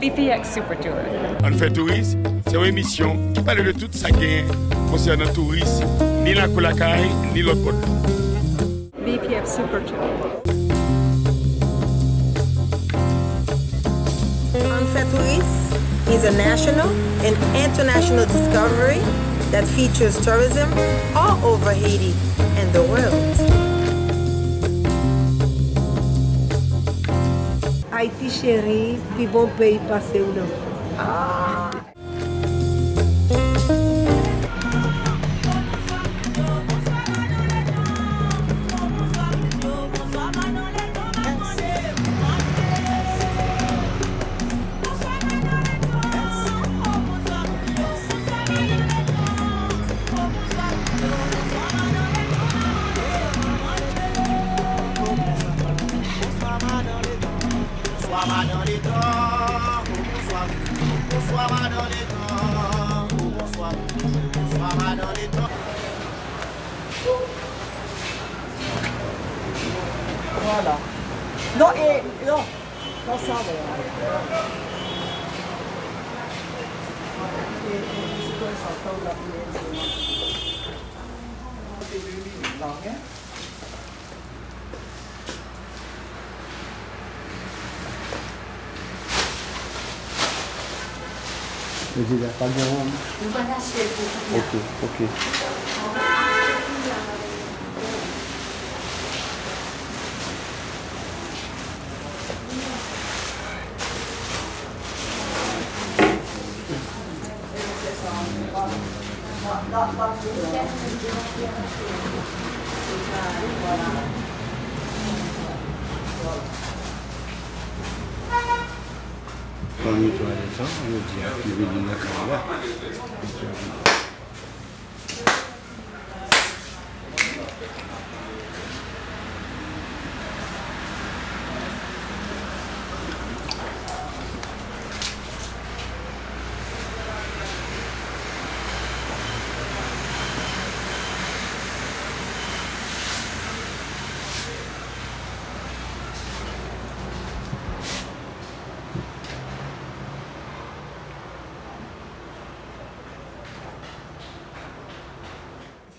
BPX Super Tour. On fait tourisme, c'est une émission qui parle de tout ça qui concernant le tourisme, ni la Koulakaï, ni l'autre côté. BPX Super Tour. On Fait Touriste is a national and international discovery that features tourism all over Haiti and the world. Haïti chérie, puis bon pays passé ou non. Voilà. Non, et non, pas ça. Vous n'avez pas de rond? Ok, ok. Quand on nettoie les gens, on dit qu'il veut dire la caméra.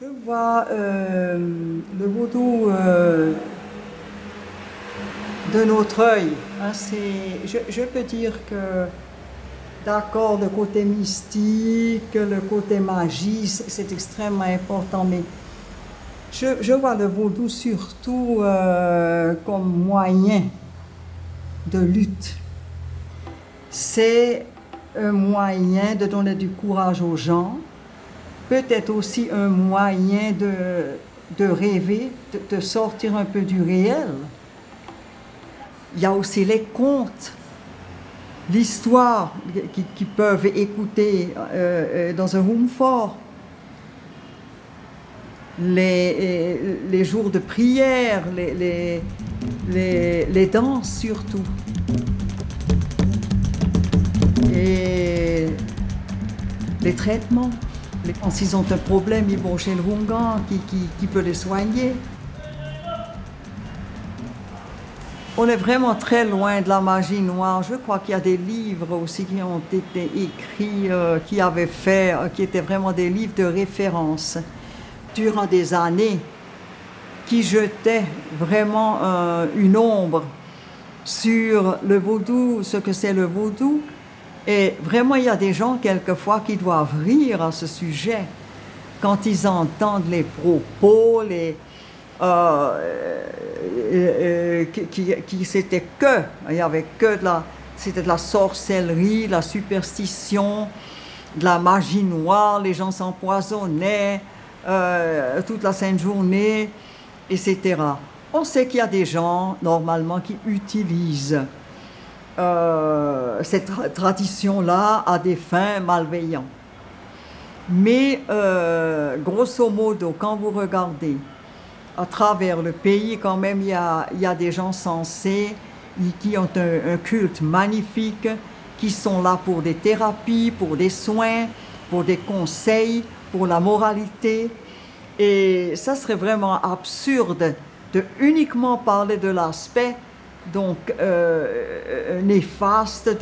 Je vois le vaudou de notre œil. Hein, je peux dire que, d'accord, le côté mystique, le côté magie, c'est extrêmement important, mais je vois le vaudou surtout comme moyen de lutte. C'est un moyen de donner du courage aux gens, peut-être aussi un moyen de rêver, de sortir un peu du réel. Il y a aussi les contes, l'histoire qui peuvent écouter dans un room fort, les jours de prière, les danses surtout. Et les traitements. Quand ils ont un problème, ils vont chez le Rungan qui peut les soigner. On est vraiment très loin de la magie noire. Je crois qu'il y a des livres aussi qui ont été écrits, qui étaient vraiment des livres de référence durant des années, qui jetaient vraiment une ombre sur le vaudou, ce que c'est le vaudou. Et vraiment, il y a des gens, quelquefois, qui doivent rire à ce sujet quand ils entendent les propos, c'était que, il y avait que c'était de la sorcellerie, de la superstition, de la magie noire, les gens s'empoisonnaient toute la sainte journée, etc. On sait qu'il y a des gens, normalement, qui utilisent cette tradition-là à des fins malveillantes. Mais grosso modo, quand vous regardez à travers le pays, quand même, il y a des gens sensés qui ont un culte magnifique, qui sont là pour des thérapies, pour des soins, pour des conseils, pour la moralité. Et ça serait vraiment absurde de uniquement parler de l'aspect donc néfaste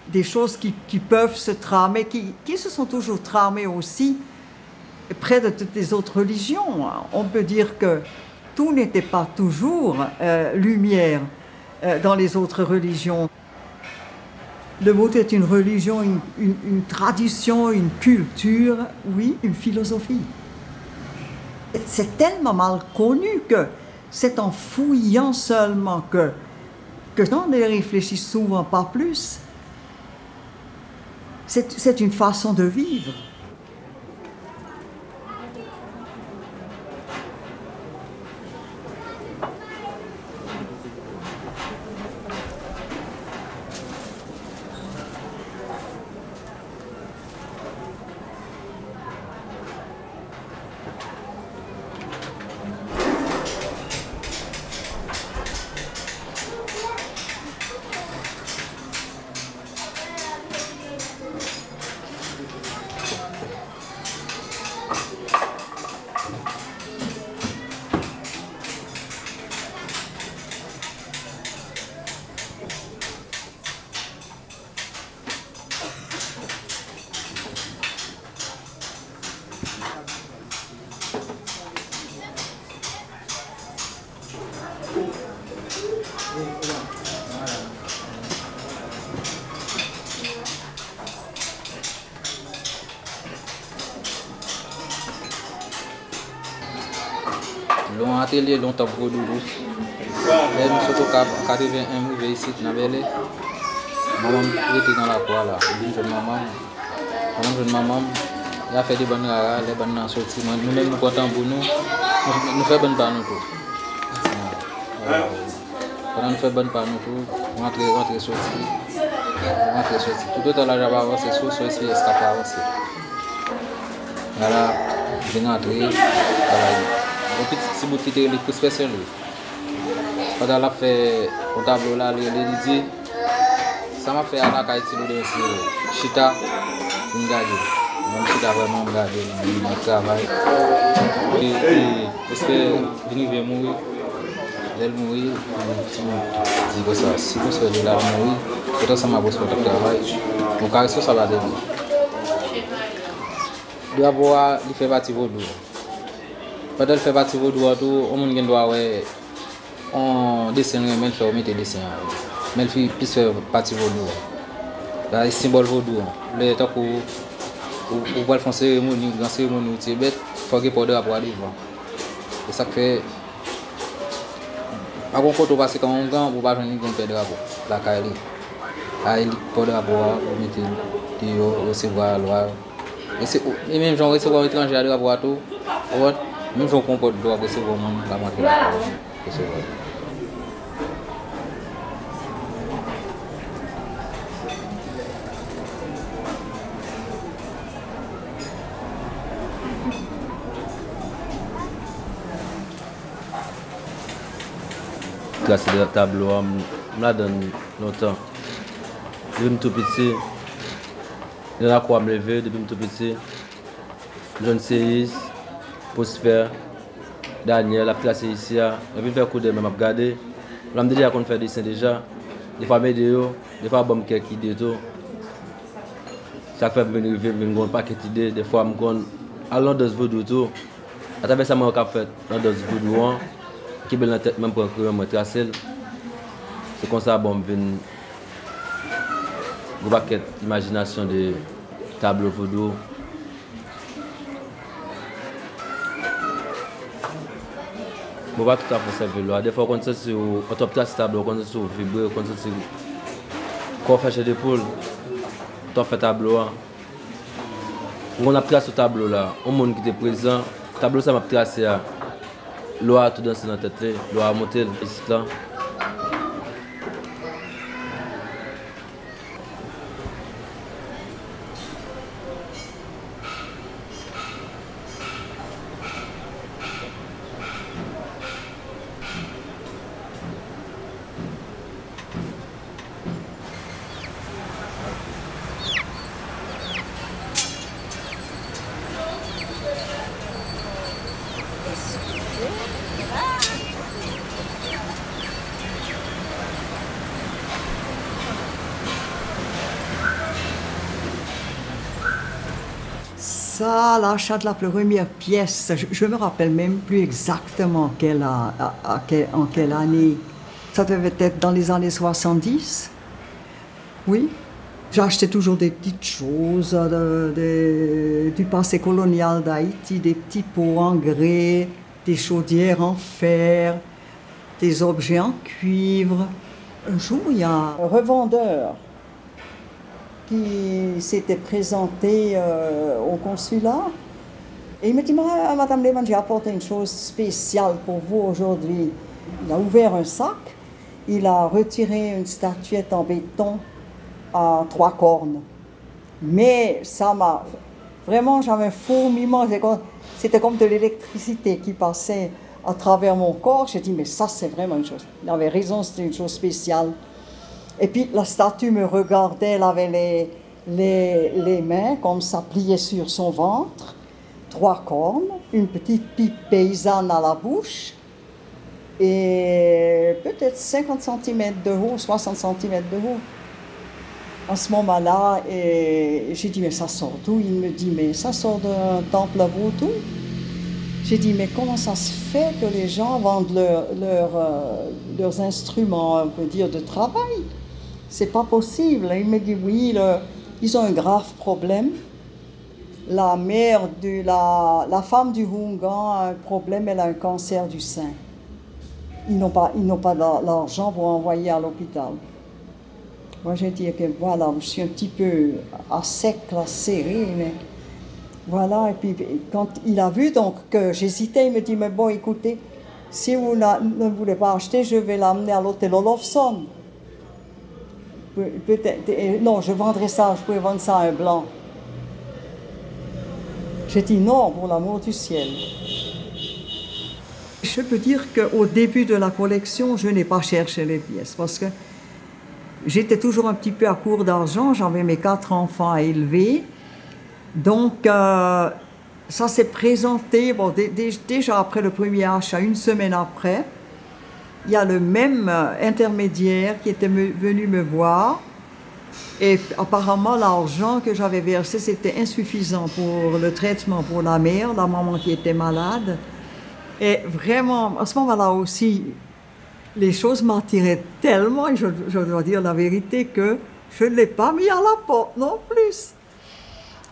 des choses qui peuvent se tramer, qui se sont toujours tramées aussi près de toutes les autres religions. On peut dire que tout n'était pas toujours lumière dans les autres religions. Le Vaudou est une religion, une tradition, une culture, oui, une philosophie. C'est tellement mal connu que c'est en fouillant seulement que on ne réfléchit souvent pas plus. C'est une façon de vivre. Long atelier, long top Vaudou. Même surtout 81 arrivé ici dans Bélé. Maman était dans la poêle là. Une jeune maman, elle a fait des bonnes rares, les bonnes sorties. Nous-mêmes nous comptons pour nous faisons bonne par nous tout. Pendant nous faisons bonne par nous tout, rentrer sortir. Tout le temps là j'avais avancé sur ici escapé avancé. Voilà, je viens rentrer, travailler. Un petit bout qui était le plus spécial. Quand elle a fait au tableau là, elle dit ça m'a fait à la qualité de Chita, une garde. Même Chita vraiment garder mon travail. Parce que je vais mourir. Elle mourir, je dis que ça, si vous soyez là mourir, peut-être ça m'a besoin de travail. Donc ça va devenir. D'abord, il fait partie de Vaudou. Quand elle fait partie de Vaudou, on doit on dessine, mais il fait mettre dessin. Mais il fait plus partie de Vaudou. Le symbole Vaudou. Le temps où on va faire cérémonie, dans cérémonie au Tibet, il faut que pour avoir des voix. Et ça fait. Par contre, quand on passe quand on gagne, on ne peut pas jouer un drapeau. La Kaili. Il faut drapeau, on mettre recevoir la loi. Et même si on recevra un étranger à drapeau, même si on comporte droit recevoir la moitié. Classer le tableau, je me donne longtemps. Depuis tout petit, je n'ai pas me lever depuis tout petit. John Seyis, Prosper, Daniel, la classe ici, je vais faire coup de même à regarder. Je me dis qu'on fait des dessins déjà. Des fois, des fois, je me quelques idées. Ça fait venir, je me paquet d'idées. Des fois, je me allons dans ce Vaudou. À travers ça, je me fait dans ce Vaudou. Qui est dans la tête même pour que je trace. C'est comme ça que je viens de paquet d'imagination de tableau Vaudou. Je ne vais pas tout à fait servir. Des fois, quand on sur top de ce tableau, quand on sur vibrer, quand on sur corps fait d'épaule, on fait tableau. On a tracé ce tableau là, au monde qui était présent, le tableau ça m'a tracé. L'eau a tout dansé dans la tête, l'eau a monté ici là. ça, l'achat de la première pièce, je me rappelle même plus exactement en quelle année. Ça devait être dans les années 70. Oui. J'achetais toujours des petites choses du passé colonial d'Haïti, des petits pots en grès, des chaudières en fer, des objets en cuivre. Un jour, il y a un revendeur qui s'était présenté au consulat et il me dit « Madame Lehmann, j'ai apporté une chose spéciale pour vous aujourd'hui. » Il a ouvert un sac, il a retiré une statuette en béton à 3 cornes. Mais ça m'a... Vraiment, j'avais un fourmillement. C'était comme de l'électricité qui passait à travers mon corps. J'ai dit, mais ça, c'est vraiment une chose. Il avait raison, c'était une chose spéciale. Et puis, la statue me regardait, elle avait les mains comme ça, pliées sur son ventre, 3 cornes, une petite pipe paysanne à la bouche, et peut-être 50 cm de haut, 60 cm de haut. À ce moment-là, j'ai dit, mais ça sort d'où? Il me dit, mais ça sort d'un temple vaudou. J'ai dit, mais comment ça se fait que les gens vendent leurs instruments, on peut dire, de travail? C'est pas possible. Il me dit, oui, ils ont un grave problème. La mère la femme du Hungan a un problème, elle a un cancer du sein. Ils n'ont pas l'argent pour envoyer à l'hôpital. Moi, j'ai dit que voilà, je suis un petit peu à sec, là, serré, mais voilà. Et puis, quand il a vu donc que j'hésitais, il me dit, mais bon, écoutez, si vous ne voulez pas acheter, je vais l'amener à l'hôtel Olofsson. Peut-être, non, je vendrai ça, je pourrais vendre ça à un blanc. J'ai dit non, pour l'amour du ciel. Je peux dire qu'au début de la collection, je n'ai pas cherché les pièces parce que j'étais toujours un petit peu à court d'argent, j'avais mes 4 enfants à élever. Donc, ça s'est présenté, bon, déjà après le premier achat, une semaine après, il y a le même intermédiaire qui était venu me voir. Et apparemment, l'argent que j'avais versé, c'était insuffisant pour le traitement pour la mère, la maman qui était malade. Et vraiment, à ce moment-là aussi, les choses m'attiraient tellement, et je dois dire la vérité, que je ne l'ai pas mis à la porte non plus.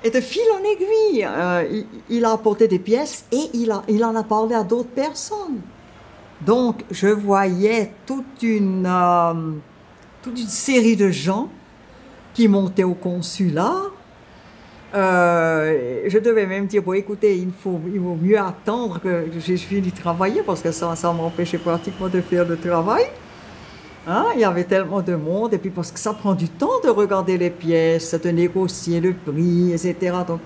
Et de fil en aiguille, il a apporté des pièces et il en a parlé à d'autres personnes. Donc, je voyais toute une série de gens qui montaient au consulat. Je devais même dire, bon, écoutez, il vaut mieux attendre que je finis de travailler parce que ça m'empêchait pratiquement de faire le travail. Hein? Il y avait tellement de monde, et puis parce que ça prend du temps de regarder les pièces, de négocier le prix, etc. Donc,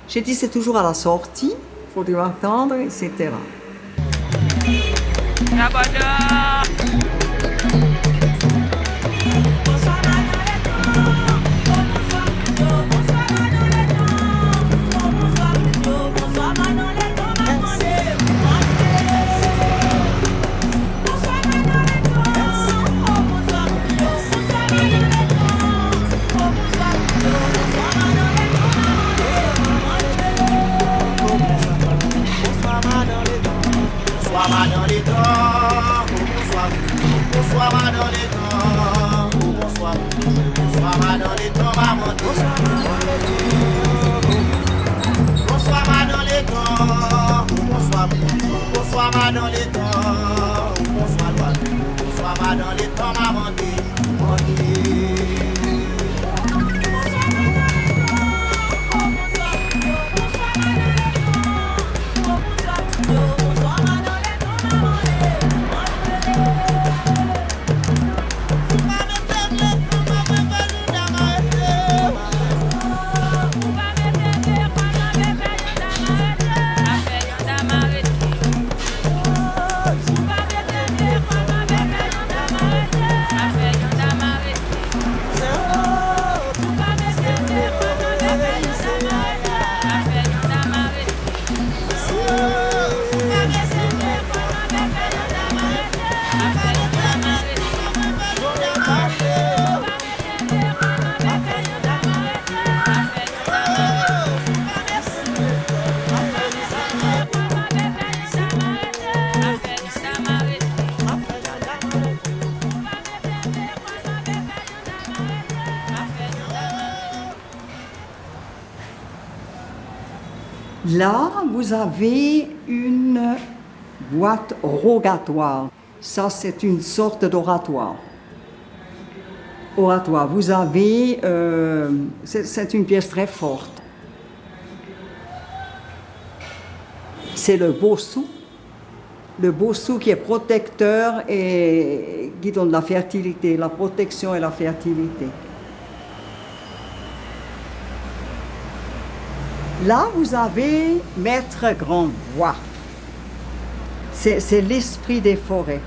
j'ai dit, c'est toujours à la sortie, il faut attendre, etc. Là, vous avez une boîte rogatoire. Ça, c'est une sorte d'oratoire. Oratoire. Vous avez... c'est une pièce très forte. C'est le bossou. Le bossou qui est protecteur et qui donne la fertilité, la protection et la fertilité. Là, vous avez Maître Grandbois. C'est l'esprit des forêts.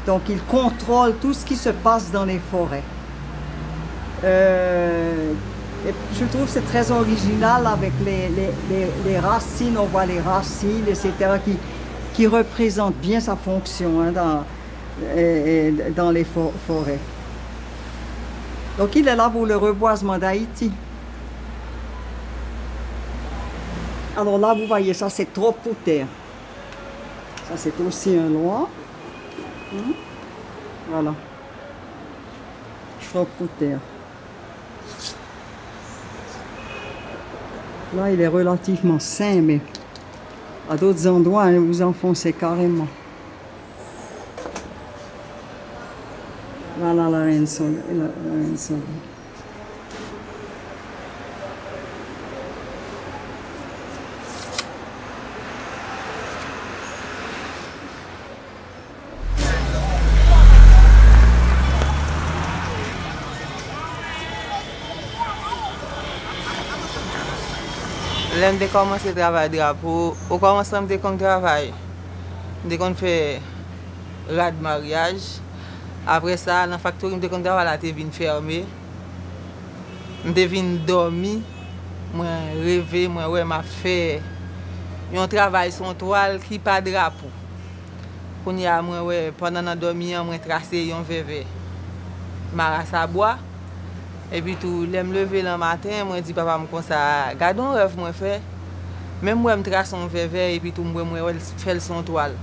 Donc, il contrôle tout ce qui se passe dans les forêts. Je trouve que c'est très original avec les racines, on voit les racines, etc., qui représentent bien sa fonction hein, dans les forêts. Donc, il est là pour le reboisement d'Haïti. Alors là, vous voyez, ça c'est trop pour terre. Ça c'est aussi un loin. Voilà. Trop pour terre. Là, il est relativement sain, mais à d'autres endroits, hein, vous enfoncez carrément. Voilà la reine soleil. Lèm de commencer travail drapeau, au commencement de qu'on travail, de qu'on fait rad mariage. Après ça, dans la factory de qu'on travail là, te vinn fermé. Je vinn dormi, moi rêvé, moi ouais m'a fait un travail sur toile qui pas drapeau. Qu'on y a moi ouais pendant la dormi, moi tracé un VV. Maras à bois. Et puis tout, je me lever le matin, moi dis papa me comme ça, garde un rêve moi fait. Même moi me trace son verre et puis tout moi fait son toile.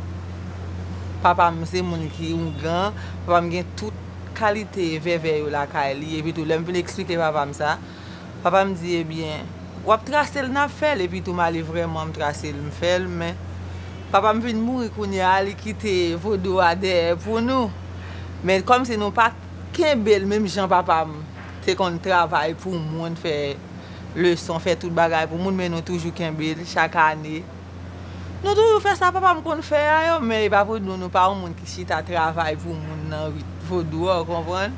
Papa c'est mon qui un grand, papa me gagne toute qualité verre la caille et puis tout, je me expliquer papa ça. Papa me dit eh bien, ou tracer le n'a fait et puis tout m'aller vraiment me tracer le fait mais papa me vient mourir qu'on y a quitter vos doigts pour nous. Mais comme c'est nous pas qu'un bel même Jean papa c'est qu'on travaille pour le monde, fait leçon, fait tout le bagage pour le monde, mais nous toujours qu'un bel chaque année. Nous toujours fait ça, papa me fait, mais pas pour nous, pas un monde qui chita travail pour le monde dans Vaudoua, comprendre?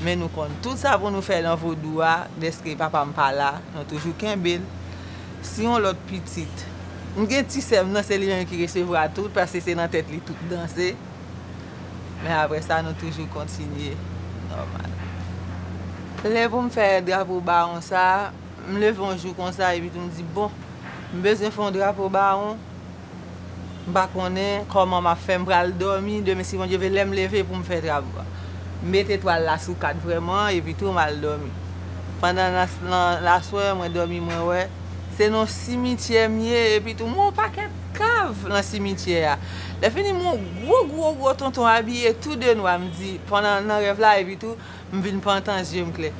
Mais nous comptons tout ça pour nous faire dans Vaudoua, dès que papa me parle là, nous toujours qu'un bel. Si on l'autre petite, nous avons un petit sème, c'est lui qui recevra tout parce que c'est dans la tête tout danser. Mais après ça, nous toujours continuer normal. Là, pour me faire drapeau baron, ça, je me lève un jour comme ça et puis je me dis, bon, je besoin de faire un drapeau baron. Je ne sais pas comment je fais pour dormir, demain si je vais me lever pour me faire drapeau. Je mets l'étoile là sous cadre vraiment et puis tout, je vais dormir. Pendant la soirée, je dormi, ouais. C'est dans le cimetière et puis tout, mon paquet de cave dans le cimetière. Là, fini mon gros tonton habillé tout de noir, me dit, pendant le rêve là et puis tout, je viens pas entendre yeux me clé.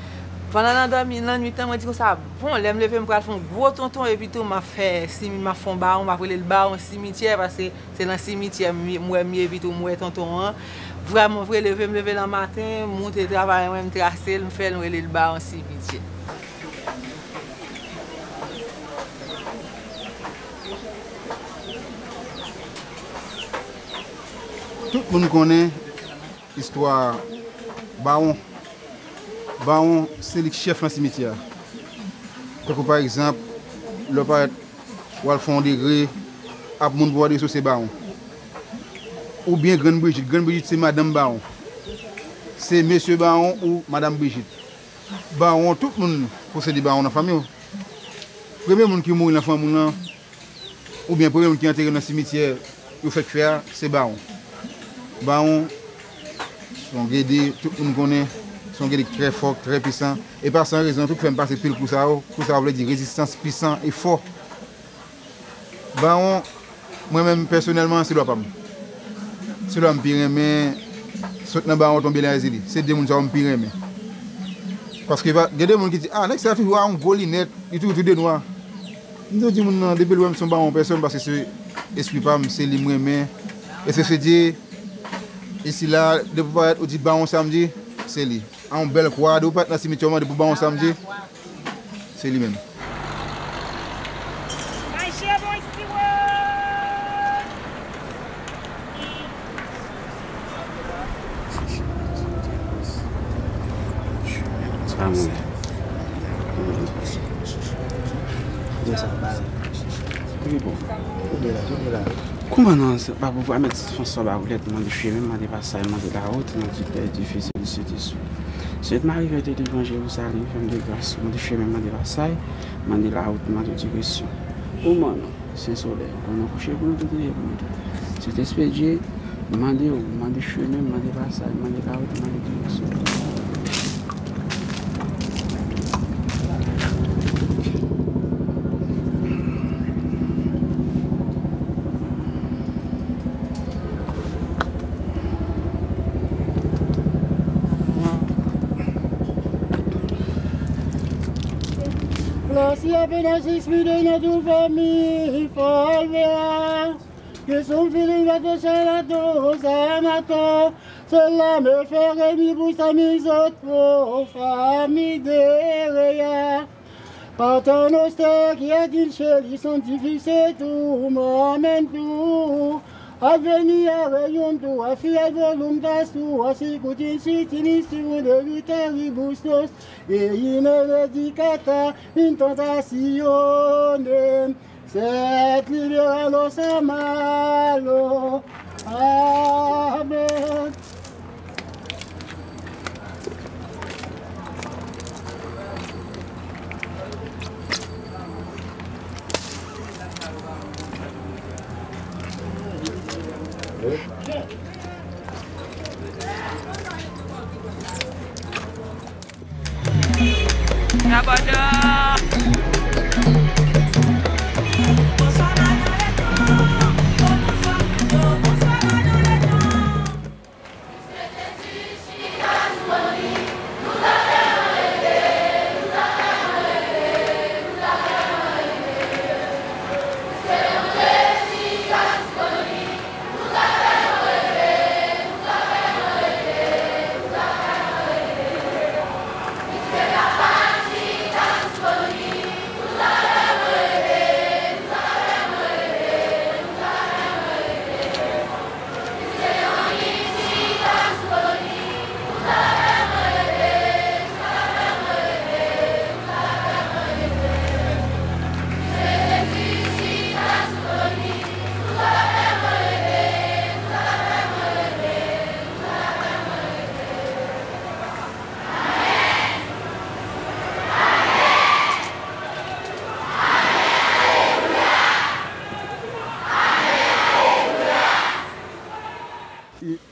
Pendant la nuit, je me dis que ça, bon, je me lever, je faire un gros tonton et puis tout, je fais un baron, je vais le baron cimetière parce que c'est dans le cimetière, moi et puis tout, moi tonton. Vraiment, je me lever le matin, monter travailler, me tracer, me faire le baron cimetière. Tout le monde connaît l'histoire baron. Baron, c'est le chef dans le cimetière. Donc, par exemple, le père ou font degré, à mon voir des c'est baron. Ou bien Grande Brigitte. Grande Brigitte, c'est Madame Baron. C'est Monsieur Baron ou Madame Brigitte. Baron, tout le monde possède des barons dans la famille. Le premier monde qui mourit dans la famille, ou bien le premier monde qui est enterré dans le cimetière, il fait faire, c'est baron. Baron, sont guidés, tout le monde connaît, sont guidés très forts, très puissants. Et par sans raison, tout fait passer pile pour ça veut dire résistance puissant et fort. Baron, moi-même personnellement, c'est l'homme. C'est l'homme qui aime, saute dans le baron tomber dans les îles. C'est des gens qui aiment. Parce qu'il y a des gens qui disent, ah, c'est toujours un gros linette, il est tout de noir. Nous disons depuis le son en personne parce que c'est esprit pas c'est libre mais et c'est se dit ici là de pouvoir être au dit baron samedi c'est lui. En belle croix de pas dans cimetière de baron samedi c'est lui même. Comment non, pas pouvoir mettre François Baroulette, demander chemin, demander passage, demander la route, demander difficile, c'est dessous. C'est m'arrivé de devant Jérusalem, femme de grâce, demander chemin, demander passage, demander la route, demander direction. Au moment, c'est soleil, on a couché pour nous tout. C'est expédié, demander chemin, demander passage, demander la route, demander direction. Si appena 6 000 de notre famille, folvera, que son fils va te la dose à matin, cela me fait remis pour sa mise autre famille de Réa. Par ton austère qui a dit chéri, scientifique c'est tout, m'emmène tout. A venir à rayon tout, a fi a volume d'astou, a si coutin si tinis si vous de viteri bustos, et il me dit cata, une tentation, cette libéralo sa malo, amen.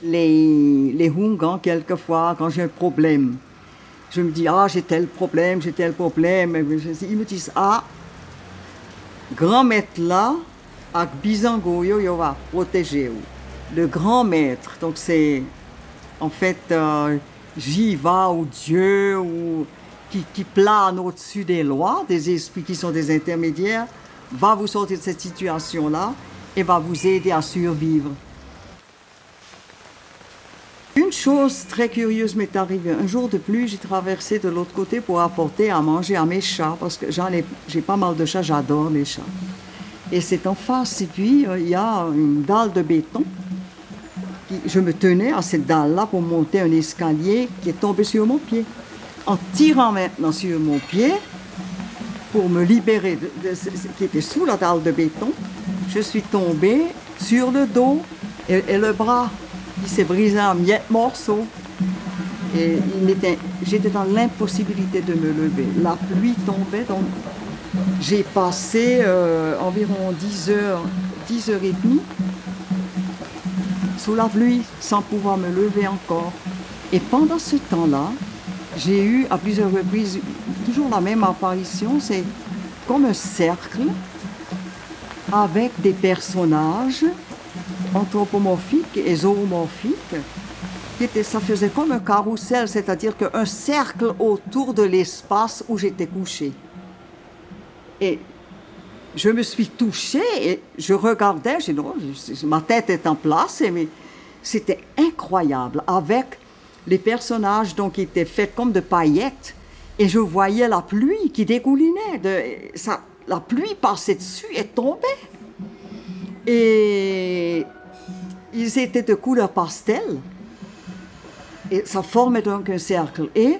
Les Hungans, quelquefois, quand j'ai un problème, je me dis, ah, j'ai tel problème. Ils me disent, ah, grand maître là, avec Bizango, il va protéger. Le grand maître, donc c'est en fait Jiva ou Dieu ou qui plane au-dessus des lois, des esprits qui sont des intermédiaires, va vous sortir de cette situation-là et va vous aider à survivre. Une chose très curieuse m'est arrivée. Un jour de pluie, j'ai traversé de l'autre côté pour apporter à manger à mes chats, parce que j'ai pas mal de chats, j'adore les chats. Et c'est en face, et puis il y a une dalle de béton. Je me tenais à cette dalle-là pour monter un escalier qui est tombé sur mon pied. En tirant maintenant sur mon pied, pour me libérer de ce qui était sous la dalle de béton, je suis tombée sur le dos et le bras. Il s'est brisé en miettes morceaux. Et j'étais dans l'impossibilité de me lever. La pluie tombait, donc j'ai passé environ 10h30 sous la pluie sans pouvoir me lever encore. Et pendant ce temps-là, j'ai eu à plusieurs reprises toujours la même apparition. C'est comme un cercle avec des personnages anthropomorphiques et zoomorphiques. Ça faisait comme un carrousel, c'est-à-dire qu'un cercle autour de l'espace où j'étais couchée. Et je me suis touchée et je regardais, non, ma tête est en place, mais c'était incroyable, avec les personnages donc, qui étaient faits comme de paillettes, et je voyais la pluie qui dégoulinait, la pluie passait dessus et tombait. Et ils étaient de couleur pastel, et ça formait donc un cercle. Et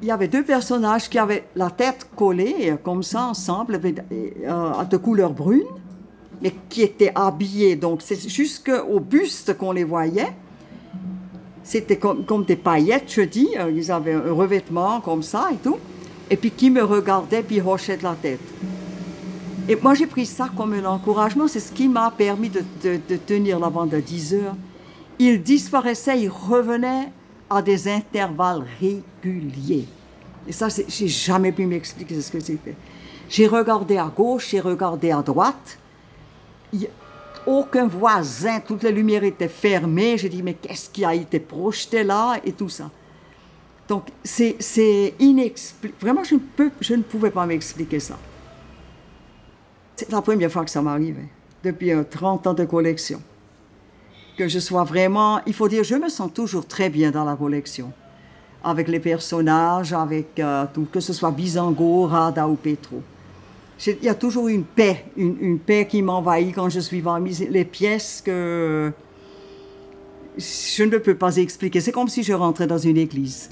il y avait deux personnages qui avaient la tête collée, comme ça, ensemble, de couleur brune, mais qui étaient habillés. Donc, c'est jusqu'au buste qu'on les voyait. C'était comme des paillettes, je dis. Ils avaient un revêtement comme ça et tout. Et puis, qui me regardait, puis hochait de la tête. Et moi, j'ai pris ça comme un encouragement. C'est ce qui m'a permis de tenir la bande à 10 heures. Ils disparaissaient, ils revenaient à des intervalles réguliers. Et ça, j'ai jamais pu m'expliquer ce que c'était. J'ai regardé à gauche, j'ai regardé à droite. Aucun voisin, toutes les lumières étaient fermées. J'ai dit, mais qu'est-ce qui a été projeté là et tout ça. Donc, c'est inexplicable. Vraiment, je ne pouvais pas m'expliquer ça. C'est la première fois que ça m'arrivait, depuis 30 ans de collection. Que je sois vraiment... Il faut dire, je me sens toujours très bien dans la collection. Avec les personnages, avec tout, que ce soit Bizango, Rada ou Petro. Il y a toujours une paix qui m'envahit quand je suis parmi les pièces que je ne peux pas expliquer. C'est comme si je rentrais dans une église.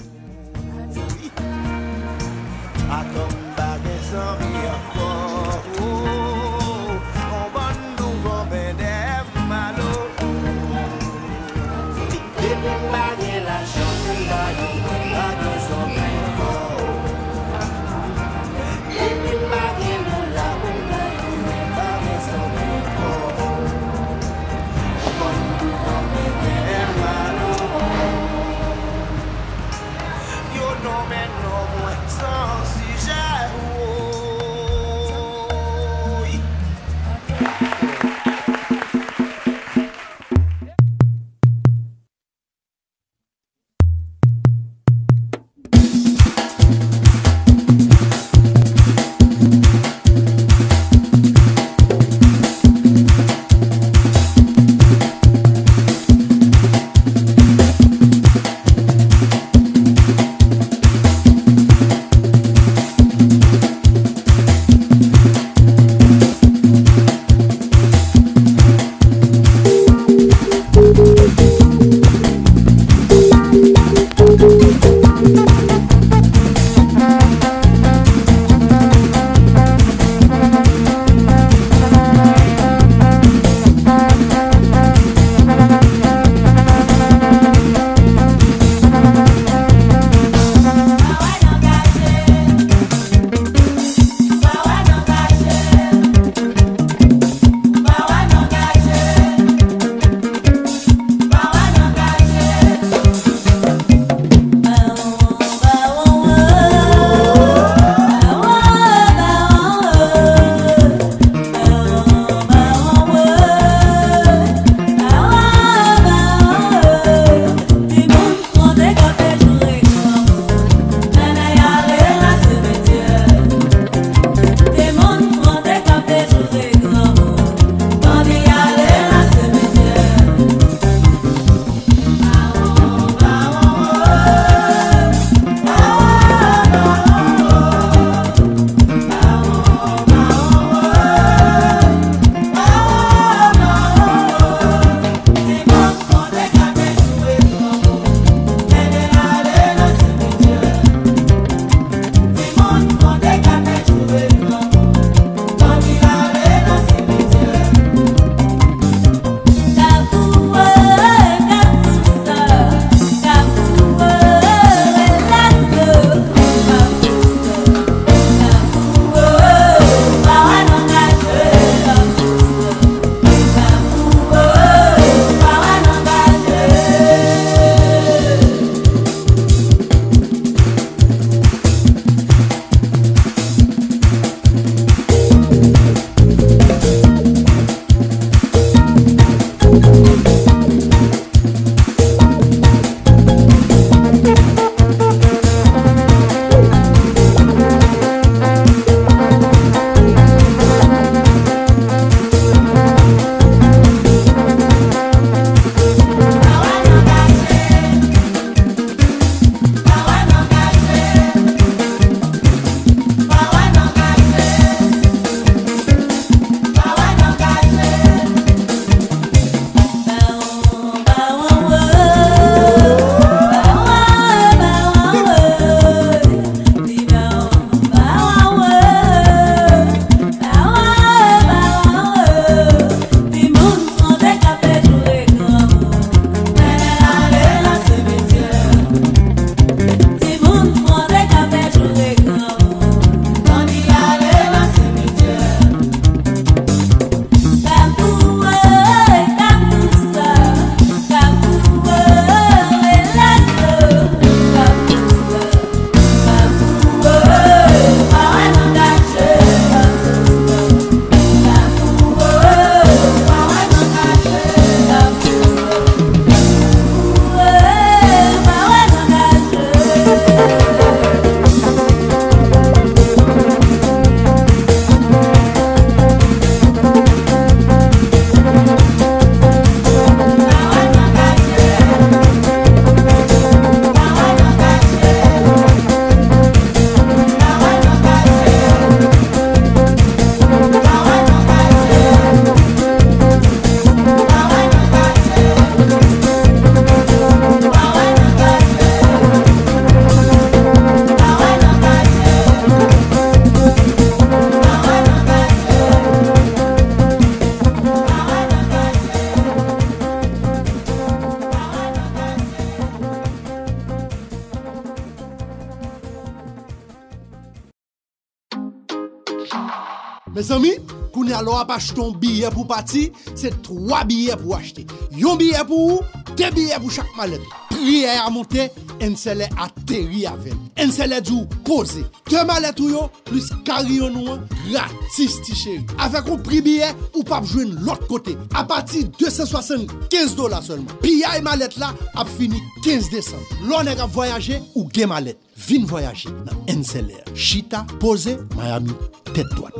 Mes amis, qu'on y a alors acheter un billet pour partir, c'est 3 billets pour acheter. Un billet pour vous, 2 billets pour chaque mallette. Prière à monter, NCL atterri avec. NCL du posé. 2 mallettes plus carillon gratis, chéri. Avec un prix billet, ou pas jouer l'autre côté. À partir de $275 seulement. Billet et mallette là, a fini 15 décembre. L'on est à voyager ou gain mallette. Vin voyager dans NCLR. Chita, posé, Miami, tête droite.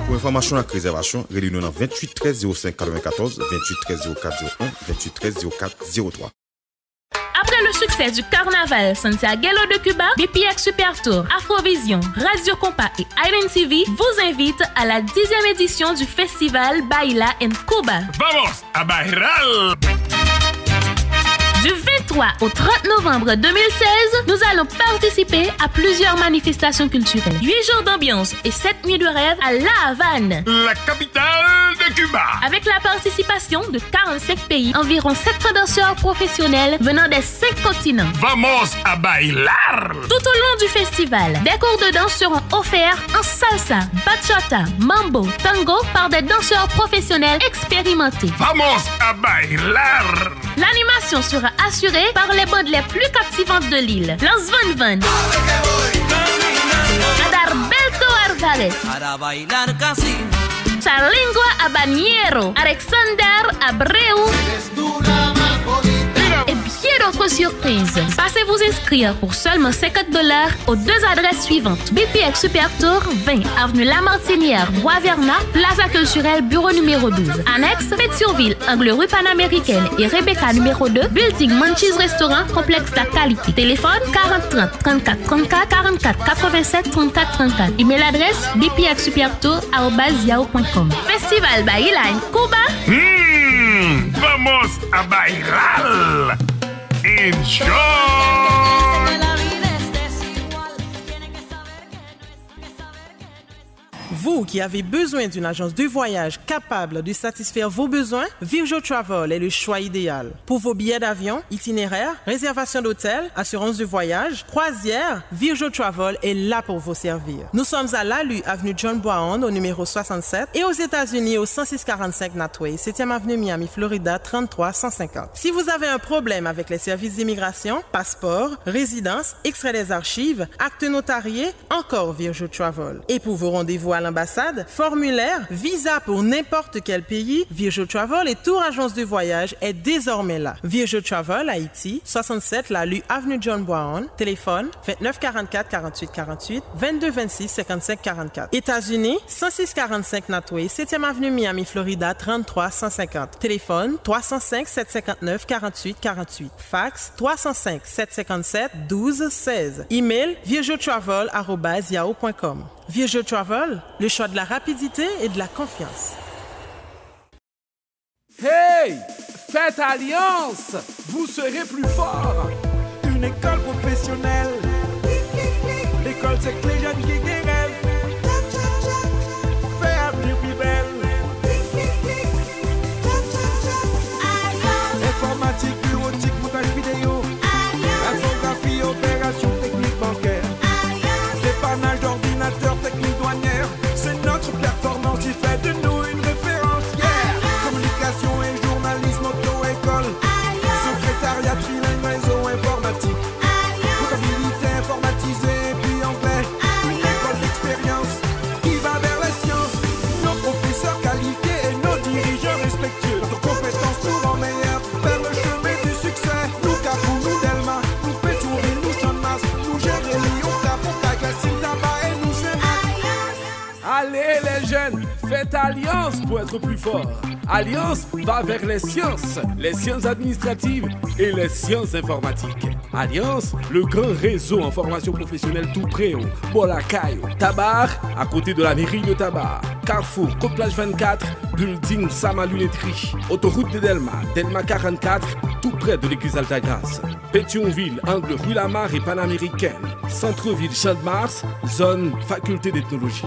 Pour information et réservation, réunion dans 28 13 05 94, 28 13 04 01, 28 13 04 03. Après le succès du carnaval Santiago de Cuba, BPX Super Tour, Afrovision, Radio Compa et Island TV vous invitent à la 10e édition du festival Baila en Cuba. Vamos a bailar! Du 23 au 30 novembre 2016, nous allons participer à plusieurs manifestations culturelles. 8 jours d'ambiance et 7 nuits de rêve à La Havane, la capitale de Cuba. Avec la participation de 45 pays, environ 700 danseurs professionnels venant des 5 continents. Vamos a bailar! Tout au long du festival, des cours de danse seront offerts en salsa, bachata, mambo, tango par des danseurs professionnels expérimentés. Vamos a bailar! L'animation sera assurée par les bandes les plus captivantes de l'île. Los Van Van, Adalberto Alvarez, Charlingua Abaniero, Alexander Abreu et bien d'autres surprises. Passez vous inscrire pour seulement $50 aux 2 adresses suivantes. BPX Super Tour, 20 avenue Lamartinière, Bois-Verna, Plaza Culturel, bureau numéro 12. Annexe, Pétionville, angle rue Panaméricaine et Rebecca numéro 2, building Munchies Restaurant, complexe La Qualité. Téléphone 40 30 34 34 44 87 34 34. Email adresse bpxsupertour@yahoo.com. Festival Baila en Cuba. Vamos a bailar! Enjoy! Vous qui avez besoin d'une agence de voyage capable de satisfaire vos besoins, Virgio Travel est le choix idéal. Pour vos billets d'avion, itinéraires, réservation d'hôtel, assurance de voyage, croisière, Virgio Travel est là pour vous servir. Nous sommes à Lalu, avenue John Brown, au numéro 67, et aux États-Unis au 10645 Natway, 7e avenue Miami, Florida, 33150. Si vous avez un problème avec les services d'immigration, passeport, résidence, extrait des archives, actes notariés, encore Virgio Travel. Et pour vos rendez-vous à l'ambassade, formulaire, visa pour n'importe quel pays, Virgio Travel et Tour Agence de voyage est désormais là. Virgio Travel, Haïti, 67 Lalu, avenue John Brown, téléphone 29 44 48 48, 22 26 55 44. États-Unis, 106 45 Natway, 7e avenue Miami, Florida, 33 150. Téléphone 305 759 48 48. Fax 305 757 12 16. Email virgiotravel@yahoo.com. Virgio Travel, le choix de la rapidité et de la confiance. Hey! Faites alliance! Vous serez plus fort! Une école professionnelle. L'école, c'est que les jeunes qui rêvent. Faire plus belle. Informatique, bureautique, montage vidéo. Infographie, opération technique bancaire. Dépannage d'ordinateur, technique douanière. C'est notre performance qui fait de nous une référence. Yeah! Communication et journalisme, auto-école. Secrétariat trilingue, réseau informatique. Comptabilité informatisée et puis anglais. Une école d'expérience qui va vers les sciences. Nos professeurs qualifiés et nos dirigeants respectueux. Notre compétence nous rend meilleurs vers le chemin du succès. Nous Capou, nous Delma, nous Pétionville, nous Chammas, nous Jérémy, on Capou, Cagassine, Tabac et nous c'est. Allez les jeunes, faites alliance pour être plus fort. Alliance va vers les sciences administratives et les sciences informatiques. Alliance, le grand réseau en formation professionnelle tout près au Bolacayo, Tabar, à côté de la mairie de Tabar. Carrefour, Côte-Plage 24, building Sama Lunetterie, autoroute de Delma, Delma 44, tout près de l'église Altagrace. Pétionville, angle rue Lamar et Panaméricaine. Centre-ville Champ de Mars, zone faculté d'ethnologie.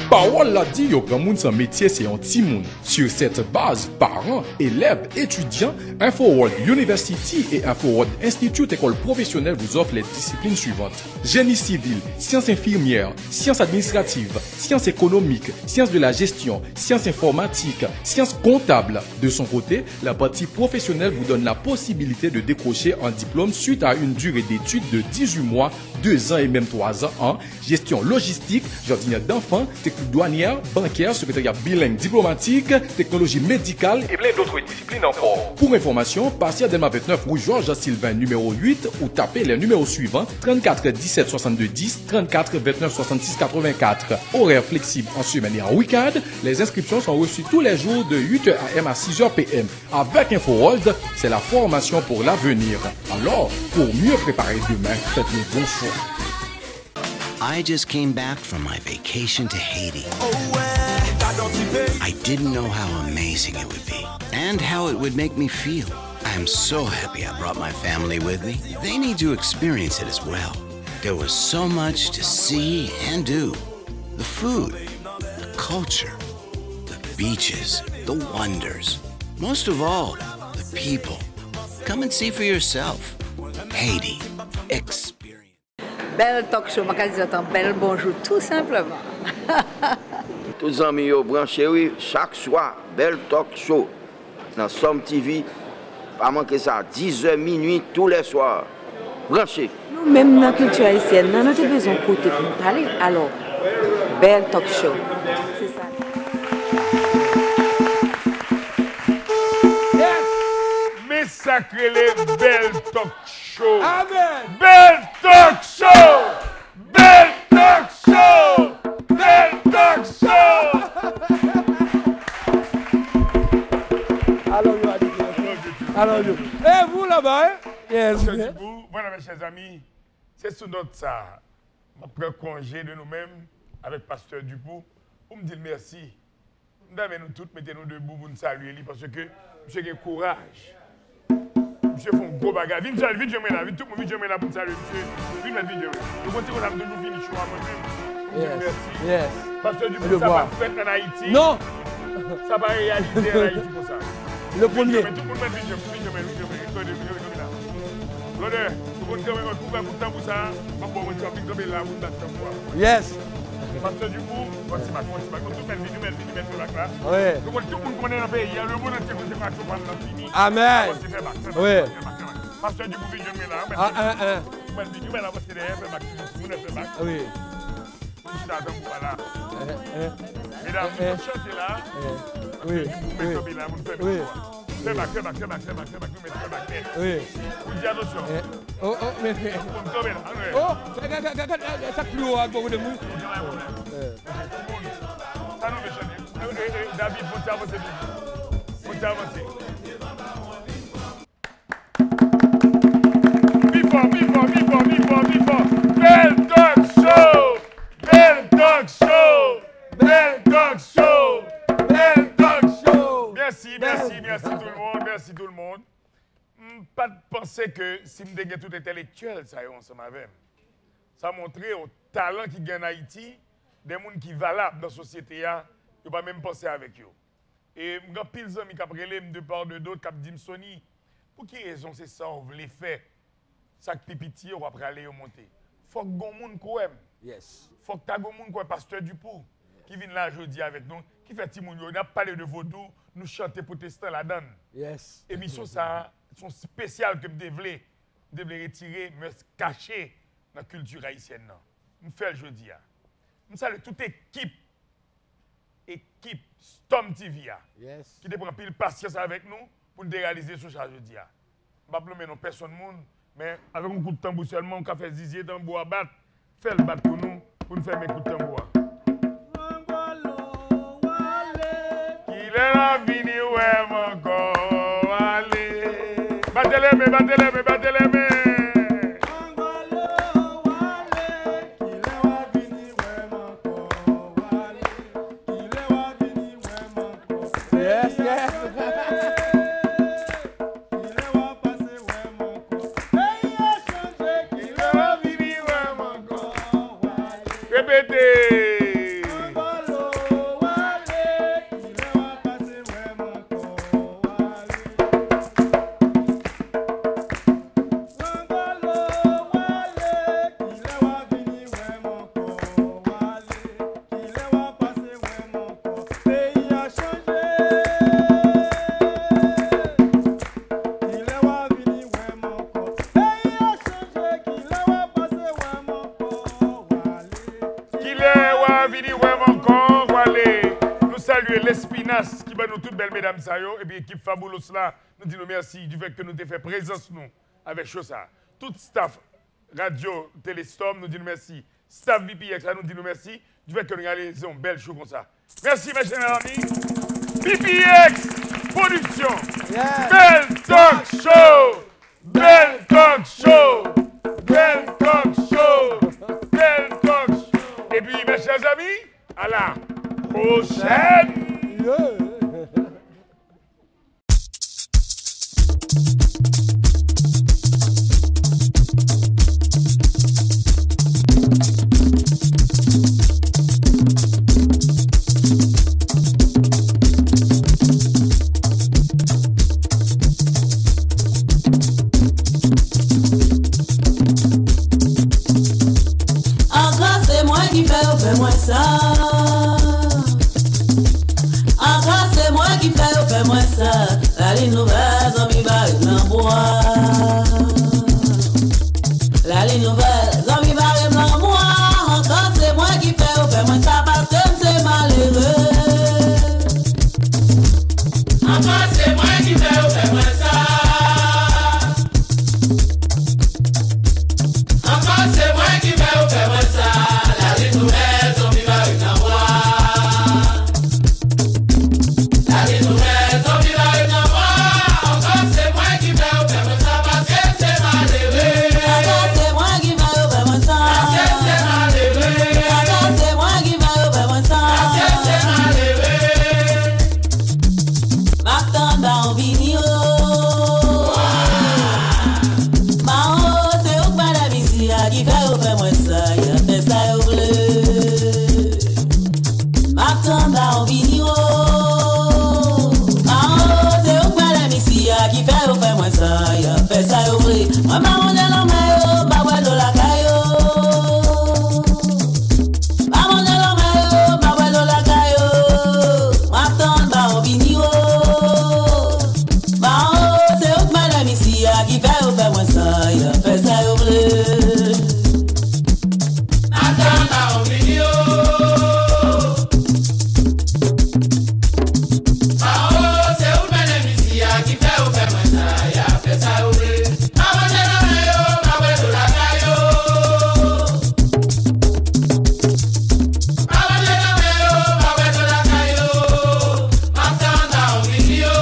Parole l'a dit, yo grand monde sans métier c'est un petit monde. Sur cette base, parents, élèves, étudiants, InfoWorld University et InfoWorld Institute école professionnelle vous offrent les disciplines suivantes. Génie civil, sciences infirmières, sciences administratives, sciences économiques, sciences de la gestion, sciences informatiques, sciences comptables. De son côté, la partie professionnelle vous donne la possibilité de décrocher un diplôme suite à une durée d'études de 18 mois, 2 ans et même 3 ans en gestion logistique, jardinière d'enfants, technique douanière, bancaire, secrétariat bilingue diplomatique, technologie médicale et plein d'autres disciplines encore. Pour information, passez à Delma 29 rue Georges Sylvain numéro 8 ou tapez les numéros suivants 34 17 62 10, 34 29 66 84. Horaire flexible en semaine et en week-end. Les inscriptions sont reçues tous les jours de 8h AM à 6h PM. Avec InfoWorld, c'est la formation pour l'avenir. Alors, pour mieux préparer demain, faites le bon choix. I just came back from my vacation to Haiti. I didn't know how amazing it would be and how it would make me feel. I'm so happy I brought my family with me. They need to experience it as well. There was so much to see and do. The food, the culture, the beaches, the wonders. Most of all, the people. Come and see for yourself. Haiti. Belle talk show, j'attends bel bonjour, tout simplement. Tous les amis, branchez oui, chaque soir, belle talk show. Dans Somme TV, pas manquer ça, 10h minuit tous les soirs. Branchez. Nous-mêmes dans la culture haïtienne, nous avons besoin de côté pour nous parler. Alors, belle talk show. C'est ça. Sacré les belles talk show. Amen. Belle talk show. Belle talk show. Belle talk show. Alors, et vous là-bas, hein? Yes. Voilà, mes chers amis, c'est sous notre ça. Je prends congé de nous-mêmes avec Pasteur Dupou pour me dire merci. Nous tous mettez-nous debout pour nous saluer parce que monsieur a courage. Monsieur fait un gros bagage. Viens saluer, viens là, viens tout le monde là pour saluer monsieur. Viens la vidéo. Nous continuons à toujours finir choix moi-même. Merci. Yes. Pasteur Dupou, ça va faire en Haïti. Non. Ça va réaliser en Haïti pour ça. Le premier. Tout le monde met vidéo, l'honneur, tout le monde met un coup de temps pour ça. Bon, on va là, vous battre. Yes. Pasteur du coup, tout là. Oui. Tout le monde connaît dans le pays, le monde entier qui va se fini. Amen. Oui. Pasteur du coup, je mets là. Je mets là, parce que derrière, oui. Mesdames, vous chantez là. Oui. Oui. Fais back. Oui. Vous dites attention. Oh, mais. Oh, ça clôt à beaucoup de monde. Ça nous fait David, faut avancer. Faut avancer. Before. Belle talk show. Belle talk show. Belle talk show. Belle talk show. Merci tout le monde. Pas de penser que si je suis tout intellectuel, ça y est ensemble avec. Ça montre au talent qui gagne en Haïti, des gens qui sont valables dans la société, ils ne pas même penser avec eux. Et je suis pile d'amis qui ont relé de part de d'autres qui ont dit Sony, pour quelle raison c'est ça, on veut faire ça que pipiti, on va aller monter. Il faut que les gens croient. Yes. Il faut que les gens croient, Pasteur Dupou, qui vient là aujourd'hui avec nous, qui fait Timoun, on a parlé de vaudou, nous chanter protestants là-dedans. Yes. Émission ça, sont spéciales que je devais retirer, me cacher dans la culture haïtienne. Je fais le jeudi. Je salue toute équipe Storm TV yes. qui prend pile patience avec nous pour nous réaliser ce charge jeudi. Je ne vais pas blâmer personne, mais avec un coup de tambour seulement, on fait zizier tambour à battre, fait le battre pour nous faire mes coups de tambour. Il est la vini ouais encore allez. Battez les mains. Yes. Répétez. va venir vraiment encore. Allez, nous saluer l'Espinasse qui va nous toutes belles mesdames Sayo et puis l'équipe fabuleuse là. Nous disons merci du fait que nous avons fait présence nous avec Chosa. Tout staff Radio Téléstorm nous dit merci. Staff BPX là nous dit merci du fait que nous réalisons une belle show comme ça. Merci mes chers amis. BPX Production. Belle Talk Show. Belle Talk Show. Belle Talk Show. Belle Talk Show. Et puis mes chers amis, à la prochaine. Fais-moi ça. Encore c'est moi qui fais-moi ça. La ligne nouvelle, zombie barre blanc bois. La ligne nouvelle, zombie barre blanc bois. Encore c'est moi qui fais-moi ça parce que c'est malheureux. Encore c'est moi qui fais-moi ça. Encore c'est moi qui fais-moi ça. La ligne nouvelle, zombie barre blanc bois. La ligne nouvelle, zombie barre blanc bois. Encore c'est moi qui fais-moi ça parce que c'est malheureux. Encore c'est moi qui fais-moi ça parce que c'est malheureux. Encore c'est moi qui fais-moi ça parce que c'est malheureux. M'attends dans vigno. Mao, c'est au pas la visite qui fait-moi ça. Il a fait ça au bleu. M'attends dans vigno. Mao, c'est au pas la visite qui fait-moi ça. Il a fait ça au bleu. Moi, maman de la mayo, bah ouais de la caillou. Maman de la mayo, bah ouais de la caillou. M'attends dans vigno. Mao, c'est au pas la visite qui fait-moi ça. Il a fait ça au bleu. M'attends dans vigno. Mao, c'est au pas la visite qui fait-moi ça. Il a fait ça au bleu. Maman de la mayo, bah ouais de la caillou. Maman de la mayo, bah ouais de la caillou. M'attends dans vigno.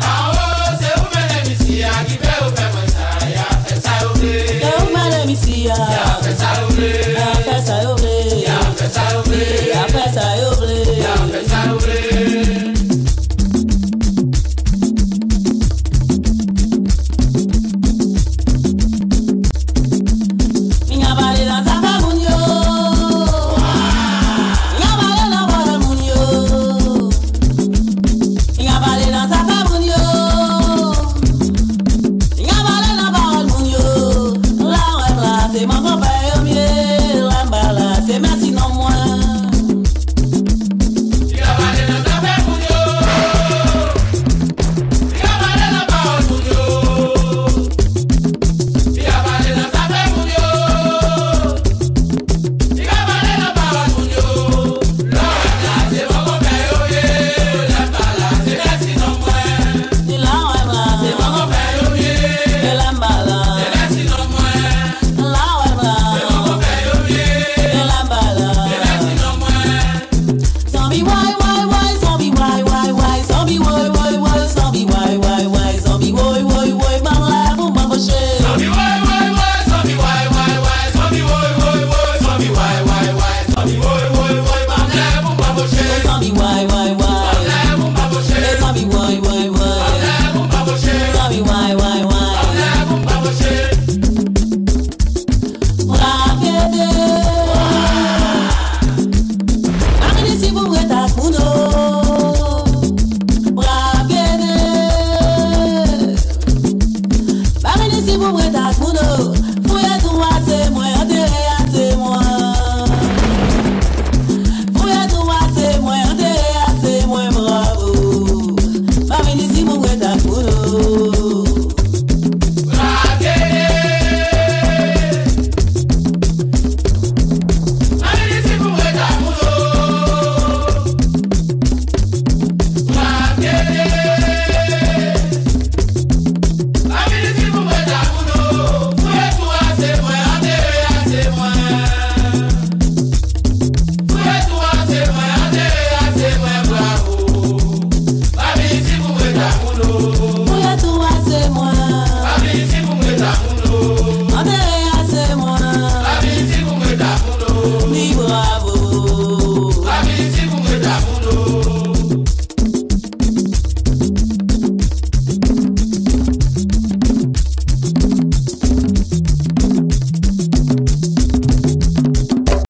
Mao, c'est au pas la visite qui fait-moi ça. Il a fait ça au bleu. C'est au pas la visite. Il a fait ça au bleu. Il a fait ça au bleu. Il a fait ça au bleu. Il a fait ça au bleu. Il a fait ça au bleu. Minha balé dans sa femme mounio. Minha balé dans sa mounio. Minha balé dans sa femme mounio. Minha balé dans parole mounio. La c'est mon compère.